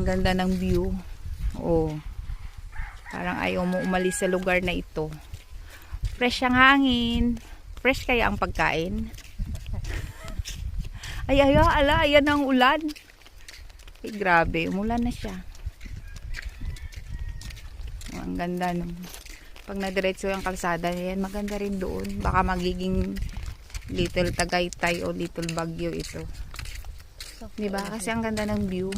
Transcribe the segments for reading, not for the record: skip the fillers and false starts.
Ang ganda ng view. Oh. Parang ayaw mo umalis sa lugar na ito. Fresh ang hangin. Fresh kaya ang pagkain. Ay, ala, ayan ang ulan. Ay, grabe, umulan na siya. Oh, ang ganda no. Pag nadiretso yung kalsada yan, maganda rin doon. Baka magiging Little Tagaytay o Little Baguio ito. Diba? Kasi ang ganda ng view.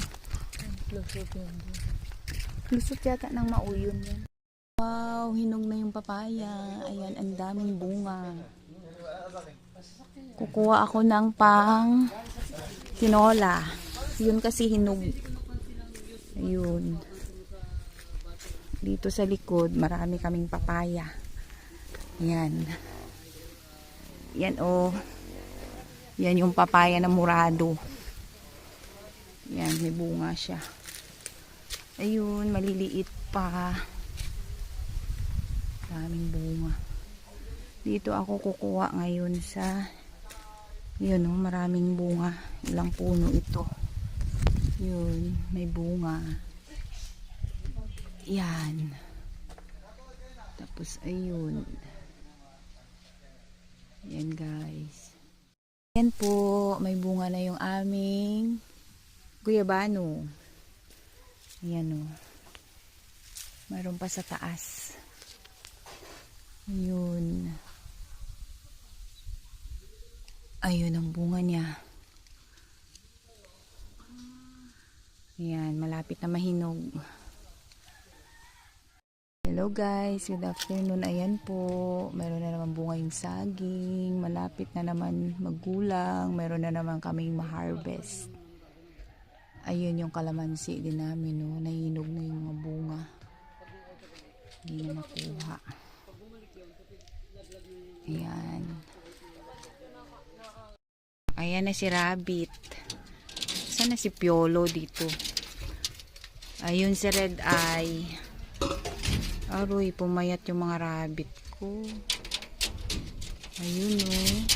Lusot yata ng mauyon yan. Wow, hinog na yung papaya. Ayan, ang daming bunga. Kukuha ako ng pang tinola. Yun kasi hinog. Ayun. Dito sa likod, marami kaming papaya. Yan. Yan oh. Yan yung papaya na murado. Yan, may bunga siya. Ayun, maliliit pa. Maraming bunga. Dito ako kukuha ngayon sa yun oh, maraming bunga. Ilang puno ito. Yun, may bunga. Yan. Tapos ayun. Yan guys. Yan po, may bunga na yung aming guyabano. Yan o. Mayroon pa sa taas. Yun. Ayun ang bunga niya. Yan, malapit na mahinog. Hello guys, good afternoon. Ayan po, meron na naman bunga yung saging. Malapit na naman maggulang. Meron na naman kaming ma-harvest. Ayun yung kalamansi din namin, no? Nahinog na yung mga bunga. Hindi na makuha. Ayan. Ayan na si Rabbit. Saan na si Piolo dito? Ayun si Red Eye. Aroy, pumayat yung mga rabbit ko. Ayun, no?